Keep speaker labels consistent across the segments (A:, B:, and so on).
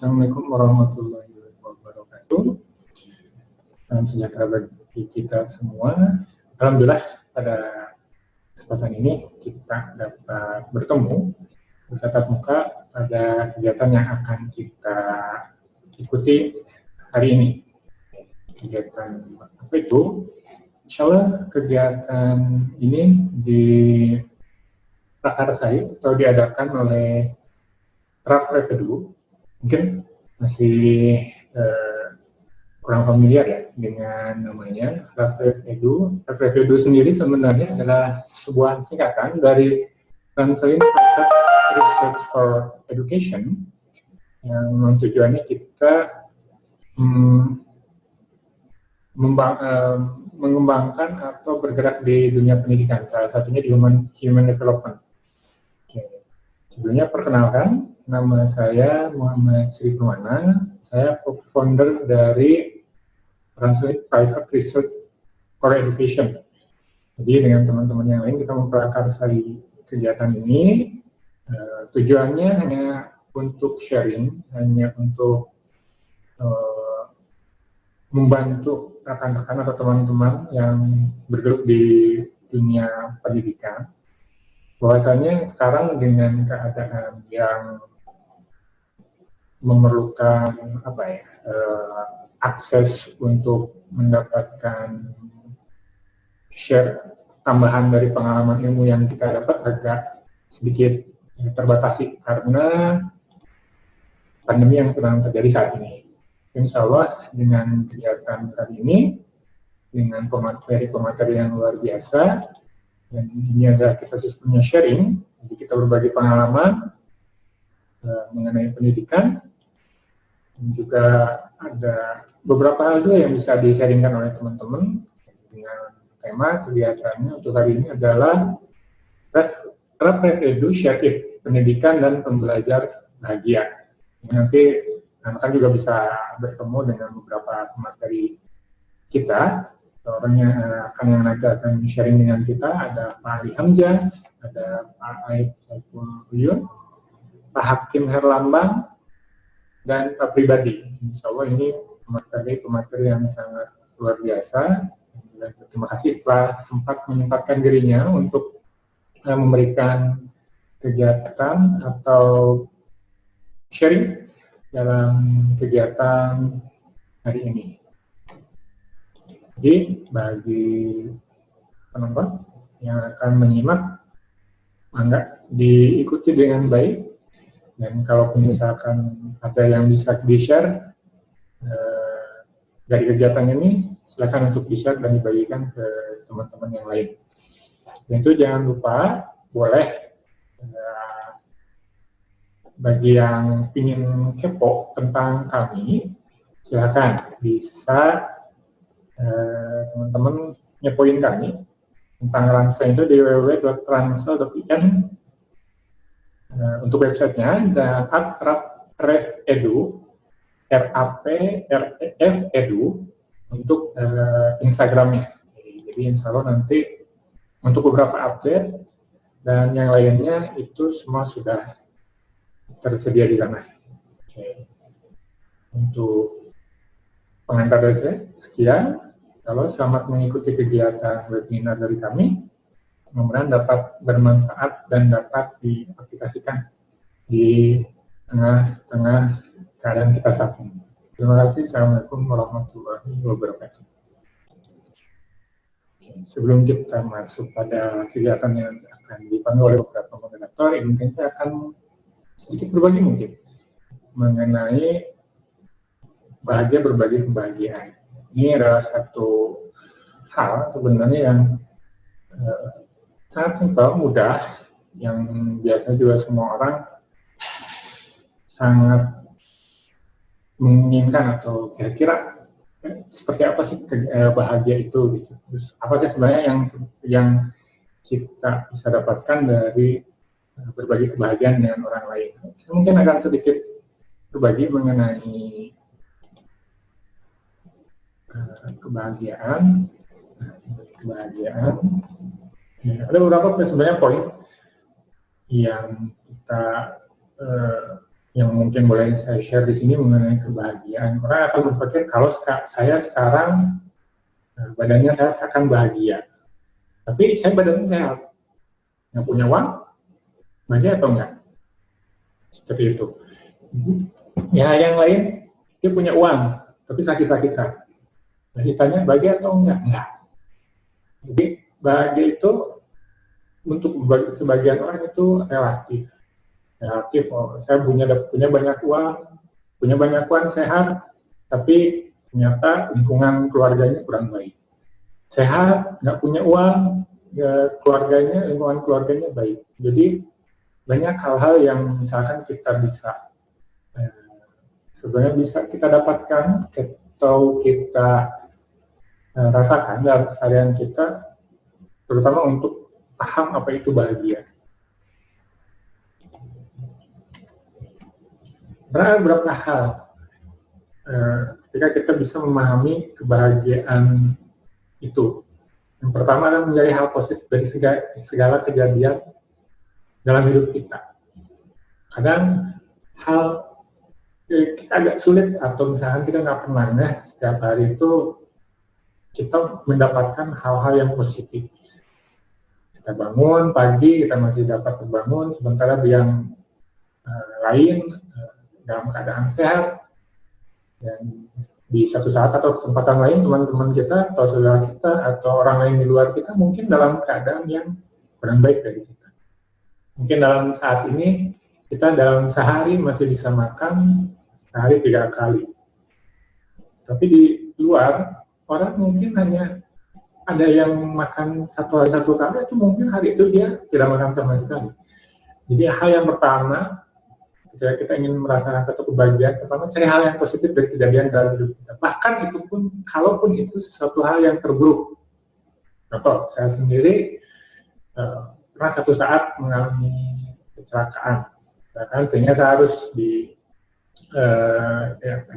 A: Assalamualaikum warahmatullahi wabarakatuh. Salam sejahtera bagi kita semua. Alhamdulillah pada kesempatan ini kita dapat bertemu bertatap muka pada kegiatan yang akan kita ikuti hari ini. Kegiatan apa itu? Insya Allah kegiatan ini diprakarsai atau diadakan oleh Rafrevedu. Mungkin masih kurang familiar ya dengan namanya Rafrevedu. Rafrevedu sendiri sebenarnya adalah sebuah singkatan dari Translated Research for Education yang tujuannya kita mengembangkan atau bergerak di dunia pendidikan, salah satunya di human development. Oke. Sebelumnya perkenalkan, nama saya Muhammad Sri Permana, saya co-founder dari Translate Private Research for Education. Jadi dengan teman-teman yang lain kita memprakarsai kegiatan ini, tujuannya hanya untuk sharing, hanya untuk membantu rekan-rekan atau teman-teman yang bergelut di dunia pendidikan. Bahwasanya sekarang dengan keadaan yang memerlukan akses untuk mendapatkan share tambahan dari pengalaman ilmu yang kita dapat agak sedikit terbatasi karena pandemi yang sedang terjadi saat ini. Insya Allah dengan kegiatan kali ini, dengan pemateri yang luar biasa, dan ini adalah kita sistemnya sharing, jadi kita berbagi pengalaman mengenai pendidikan, dan juga ada beberapa hal juga yang bisa di-sharingkan oleh teman-teman dengan tema kegiatannya untuk hari ini adalah Rafrevedu Share It, pendidikan dan pembelajar bahagia. Nanti akan juga bisa bertemu dengan beberapa pemateri kita. Orang yang nanti akan sharing dengan kita ada Pak Ali Hamzah, ada Pak Aib Saiful Uyun, Pak Hakim Herlambang, dan Pak Pribadi. Insya Allah ini pemateri yang sangat luar biasa. Dan terima kasih telah sempat menyempatkan dirinya untuk memberikan kegiatan atau sharing dalam kegiatan hari ini. Jadi bagi penonton yang akan menyimak, mangga diikuti dengan baik, dan kalau misalkan ada yang bisa di-share dari kegiatan ini, silakan untuk di-share dan dibagikan ke teman-teman yang lain. Dan itu jangan lupa, boleh bagi yang ingin kepo tentang kami, silakan bisa teman-teman nyepoin kami tentang Ransel itu di www.ransel.in. Untuk websitenya ada @rafrevedu, RAPREF-edu untuk Instagramnya. Jadi insya Allah nanti untuk beberapa update dan yang lainnya itu semua sudah tersedia di sana. Oke. Untuk pengantar dari saya, sekian. Kalau selamat mengikuti kegiatan webinar dari kami, mudah-mudahan dapat bermanfaat dan dapat diaplikasikan di tengah-tengah keadaan kita saat ini. Terima kasih. Assalamualaikum warahmatullahi wabarakatuh. Oke. Sebelum kita masuk pada kegiatan yang akan dipandu oleh beberapa moderator, mungkin saya akan sedikit berbagi mungkin mengenai bahagia berbagi kebahagiaan. Ini adalah satu hal sebenarnya yang sangat simpel, mudah, yang biasanya juga semua orang sangat menginginkan atau kira-kira seperti apa sih bahagia itu gitu. Terus apa sih sebenarnya yang kita bisa dapatkan dari berbagi kebahagiaan dengan orang lain. Saya mungkin akan sedikit berbagi mengenai kebahagiaan. Ya, ada beberapa sebenarnya poin yang kita yang mungkin boleh saya share di sini mengenai kebahagiaan. Orang akan berpikir kalau saya sekarang badannya sehat, saya akan bahagia. Tapi saya badannya sehat, nggak punya uang, bahagia atau enggak? Seperti itu. Ya, yang lain dia punya uang, tapi sakit-sakitan. Nah, ditanya bahagia atau enggak? Enggak. Jadi bahagia itu untuk sebagian orang itu relatif. Relatif, saya punya banyak uang sehat, tapi ternyata lingkungan keluarganya kurang baik. Sehat, nggak punya uang, ya, lingkungan keluarganya baik. Jadi banyak hal-hal yang misalkan kita bisa sebenarnya bisa kita dapatkan atau kita rasakan dalam keseharian kita, terutama untuk paham apa itu bahagia. Ada beberapa hal ketika kita bisa memahami kebahagiaan itu. Yang pertama adalah menjadi hal positif dari segala kejadian dalam hidup kita. Kadang hal kita agak sulit, atau misalnya kita nggak pernah setiap hari itu kita mendapatkan hal-hal yang positif. Kita bangun pagi, kita masih dapat bangun, sementara yang lain dalam keadaan sehat, dan di satu saat atau kesempatan lain teman-teman kita atau saudara kita atau orang lain di luar kita mungkin dalam keadaan yang kurang baik dari kita. Mungkin dalam saat ini kita dalam sehari masih bisa makan sehari 3 kali, tapi di luar orang mungkin hanya ada yang makan satu hari 1 kali, itu mungkin hari itu dia tidak makan sama sekali. Jadi hal yang pertama, ketika kita ingin merasakan satu kebahagiaan, pertama cari hal yang positif dari kejadian dalam hidup kita. Bahkan itu pun, kalaupun itu sesuatu hal yang terburuk. Contoh, saya sendiri pernah satu saat mengalami kecelakaan, sehingga saya harus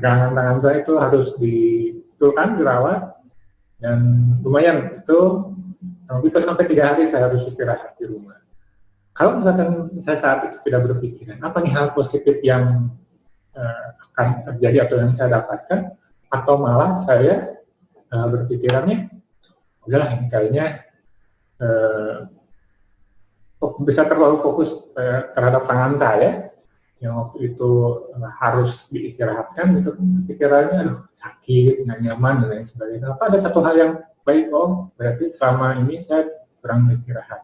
A: tangan saya itu harus dibetulkan, dirawat, dan lumayan itu, tapi sampai 3 hari saya harus istirahat di rumah. Kalau misalkan saya saat itu tidak berpikiran, apa nih hal positif yang akan terjadi atau yang saya dapatkan, atau malah saya berpikirannya, udahlah ini kayaknya bisa terlalu fokus terhadap tangan saya, yang waktu itu harus diistirahatkan, gitu, pikirannya, aduh sakit, nggak nyaman, dan lain sebagainya. Apa ada satu hal yang baik, berarti selama ini saya kurang istirahat.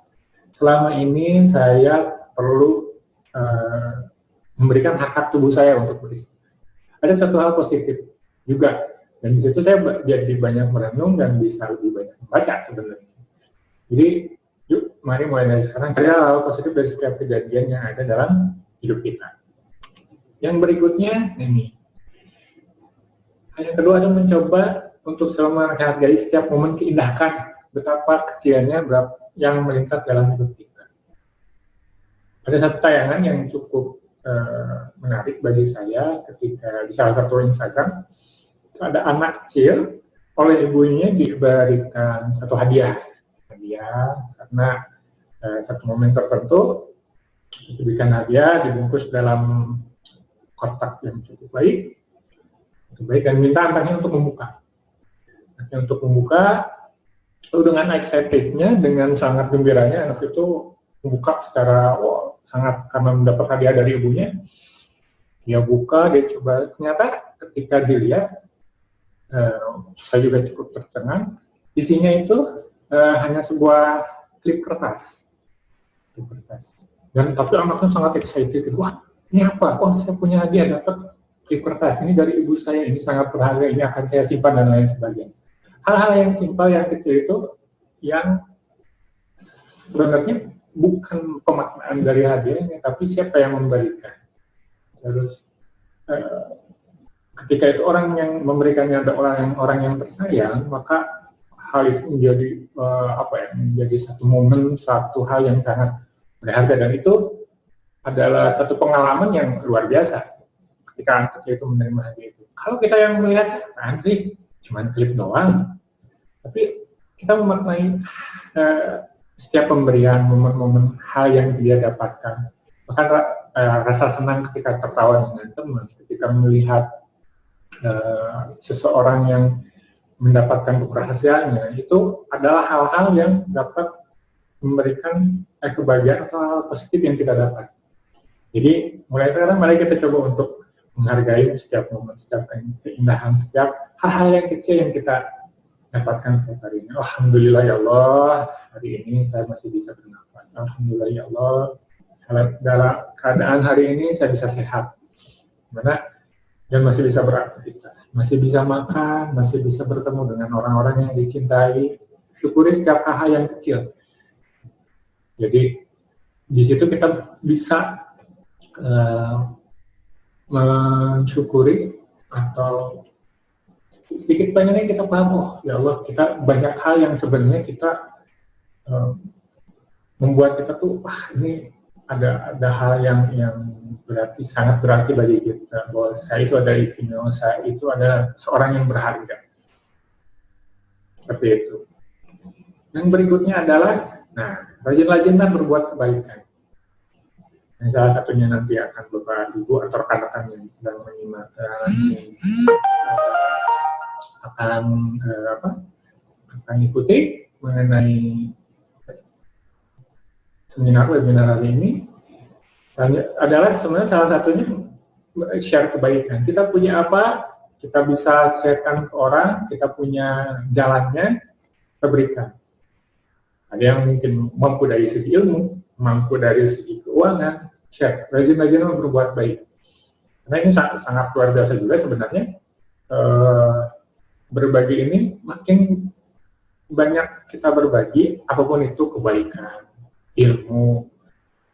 A: Selama ini saya perlu memberikan hak tubuh saya untuk beristirahat. Ada satu hal positif juga, dan di situ saya jadi banyak merenung dan bisa lebih banyak membaca sebenarnya. Jadi, yuk, mari mulai dari sekarang cari hal positif dari setiap kejadian yang ada dalam hidup kita. Yang berikutnya ini, yang kedua adalah mencoba untuk selalu menghargai setiap momen keindahan, betapa kecilnya yang melintas dalam hidup kita. Ada satu tayangan yang cukup menarik bagi saya ketika di salah satu Instagram, ada anak kecil oleh ibunya diberikan satu hadiah karena satu momen tertentu, diberikan hadiah dibungkus dalam kotak yang cukup baik, dan minta anaknya untuk membuka. Lalu dengan excitednya, dengan sangat gembiranya, anak itu membuka secara sangat, karena mendapat hadiah dari ibunya. Dia buka, dia coba, ternyata ketika dilihat, saya juga cukup tercengang. Isinya itu hanya sebuah klip kertas. Dan tapi anaknya sangat excited. Wah, ini apa? Oh, saya punya hadiah, dapat klip kertas. Ini dari ibu saya, ini sangat berharga, ini akan saya simpan, dan lain sebagainya. Hal-hal yang simpel, yang kecil itu, yang sebenarnya bukan pemaknaan dari hadiahnya, tapi siapa yang memberikan. Terus ketika itu orang yang memberikannya adalah orang yang tersayang, maka hal itu menjadi satu momen, satu hal yang sangat berharga, dan itu adalah satu pengalaman yang luar biasa ketika anak kecil itu menerima hadiah itu. Kalau kita yang melihat, apaan sih, cuman klip doang, tapi kita memaknai setiap pemberian, momen-momen hal yang dia dapatkan. Bahkan rasa senang ketika tertawa dengan teman, ketika melihat seseorang yang mendapatkan keberhasilannya, itu adalah hal-hal yang dapat memberikan kebahagiaan atau hal positif yang kita dapat. Jadi mulai sekarang mari kita coba untuk menghargai setiap momen, setiap keindahan, setiap hal-hal yang kecil yang kita dapatkan setiap hari ini. Alhamdulillah ya Allah, hari ini saya masih bisa bernafas. Alhamdulillah ya Allah, dalam keadaan hari ini saya bisa sehat. Dan masih bisa beraktivitas, masih bisa makan, masih bisa bertemu dengan orang-orang yang dicintai. Syukuri setiap hal yang kecil. Jadi di situ kita bisa mensyukuri atau sedikit banyaknya kita paham, oh ya Allah, kita banyak hal yang sebenarnya kita membuat kita tuh, ini ada hal yang berarti, sangat berarti bagi kita, bahwa saya itu ada istimewa, saya itu ada seorang yang berharga. Seperti itu. Yang berikutnya adalah, rajin-rajinlah berbuat kebaikan. Yang salah satunya nanti akan Bapak Ibu atau rekan-rekan yang sedang menyimak ini akan ikuti mengenai seminar webinar hari ini. Adalah sebenarnya salah satunya share kebaikan. Kita punya apa, kita bisa sharekan ke orang, kita punya jalannya, kita berikan. Ada yang mungkin mampu dari segi ilmu, mampu dari segi keuangan, share, rajin-rajin berbuat baik. Karena ini sangat luar biasa juga sebenarnya. Berbagi ini makin banyak kita berbagi, apapun itu kebaikan, ilmu.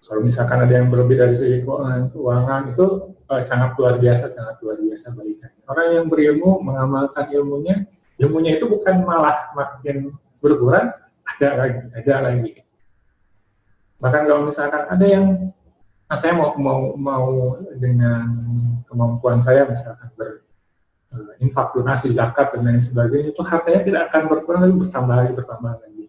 A: Kalau misalkan ada yang berlebih dari segi keuangan itu sangat luar biasa baikan. Orang yang berilmu mengamalkan ilmunya itu bukan malah makin berkurang, ada lagi. Bahkan kalau misalkan ada yang saya mau dengan kemampuan saya misalkan berinfak, donasi, zakat dan lain sebagainya, itu hartanya tidak akan berkurang, lagi bertambah lagi.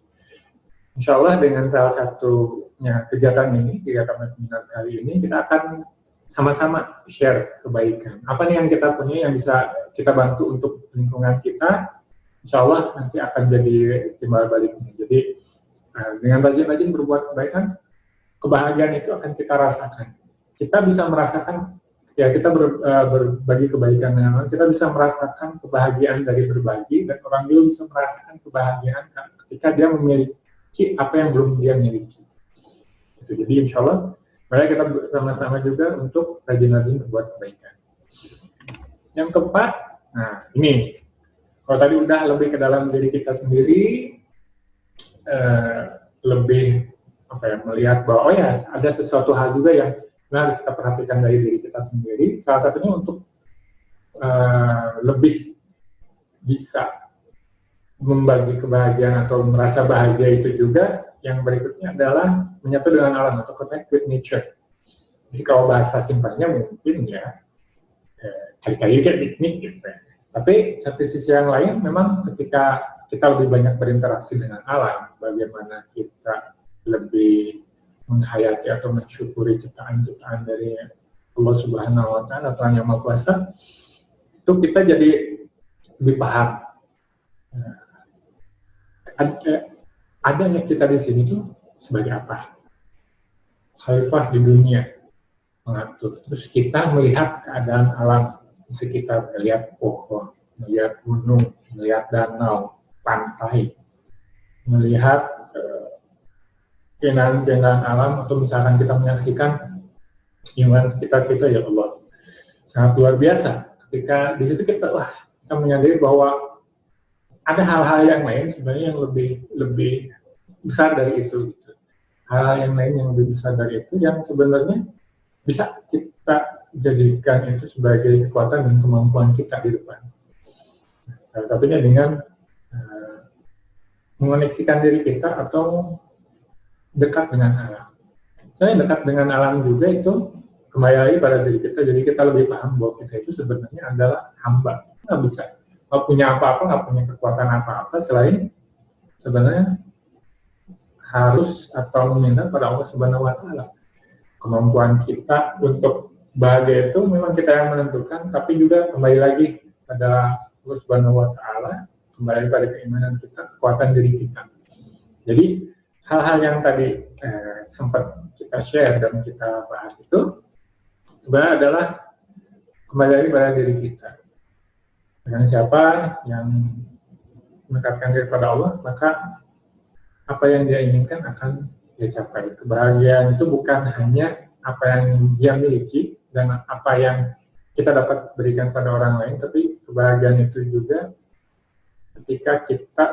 A: Insya Allah dengan salah satunya kegiatan webinar kali ini, kita akan sama-sama share kebaikan. Apa nih yang kita punya yang bisa kita bantu untuk lingkungan kita, insya Allah nanti akan jadi timbal baliknya. Jadi dengan rajin-rajin berbuat kebaikan, kebahagiaan itu akan kita rasakan. Kita bisa merasakan, ya kita berbagi kebaikan dengan orang, kita bisa merasakan kebahagiaan dari berbagi, dan orang juga bisa merasakan kebahagiaan ketika dia memiliki apa yang belum dia miliki. Jadi insya Allah, mari kita bersama-sama juga untuk rajin-rajin berbuat kebaikan. Yang keempat, ini, kalau tadi udah lebih ke dalam diri kita sendiri, lebih melihat bahwa ada sesuatu hal juga yang harus kita perhatikan dari diri kita sendiri. Salah satunya untuk lebih bisa membagi kebahagiaan atau merasa bahagia itu juga, yang berikutnya adalah menyatu dengan alam atau connect with nature. Jadi kalau bahasa simpelnya mungkin ya cari kayu kayak piknik gitu. Tapi satu sisi yang lain memang ketika kita lebih banyak berinteraksi dengan alam, bagaimana kita lebih menghayati atau mensyukuri ciptaan-ciptaan dari Allah Subhanahu wa Ta'ala, Tuhan Yang Maha Kuasa, itu kita jadi lebih paham. Adanya kita di sini tuh sebagai apa? Khalifah di dunia, mengatur. Terus kita melihat keadaan alam di sekitar, melihat pohon, melihat gunung, melihat danau, pantai, melihat keindahan-keindahan alam, atau misalkan kita menyaksikan lingkungan sekitar kita, ya Allah, sangat luar biasa. Ketika di situ kita menyadari bahwa ada hal-hal yang lain sebenarnya yang lebih besar dari itu. Hal yang lain yang lebih besar dari itu yang sebenarnya bisa kita jadikan itu sebagai kekuatan dan kemampuan kita di depan. Salah satunya dengan mengoneksikan diri kita atau dekat dengan alam. Saya dekat dengan alam juga itu kembali lagi pada diri kita, jadi kita lebih paham bahwa kita itu sebenarnya adalah hamba. Nggak bisa, nggak punya apa-apa, nggak punya kekuatan apa-apa selain sebenarnya harus atau meminta pada Allah Subhanahu wa Ta'ala. kemampuan kita untuk bahagia itu memang kita yang menentukan, tapi juga kembali lagi pada Allah Subhanahu wa Ta'ala, kembali pada keimanan kita, kekuatan diri kita. Jadi hal-hal yang tadi sempat kita share dan kita bahas itu sebenarnya adalah kembali lagi pada diri kita. Dengan siapa yang mendekatkan diri pada Allah, maka apa yang dia inginkan akan dia capai. Kebahagiaan itu bukan hanya apa yang dia miliki dan apa yang kita dapat berikan pada orang lain, tapi kebahagiaan itu juga ketika kita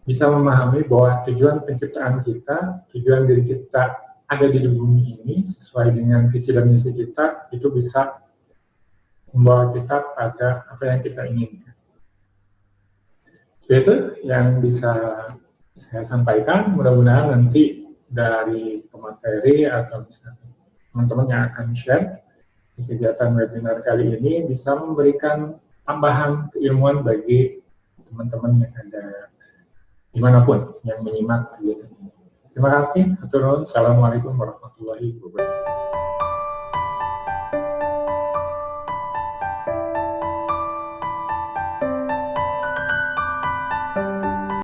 A: bisa memahami bahwa tujuan penciptaan kita, tujuan diri kita ada di bumi ini sesuai dengan visi dan misi kita, itu bisa membawa kita pada apa yang kita inginkan. Itu yang bisa saya sampaikan. Mudah-mudahan nanti dari pemateri atau misalnya teman-teman yang akan share di kegiatan webinar kali ini bisa memberikan tambahan keilmuan bagi teman-teman yang ada dimanapun yang menyimak kegiatan ini. Terima kasih. Assalamualaikum warahmatullahi wabarakatuh.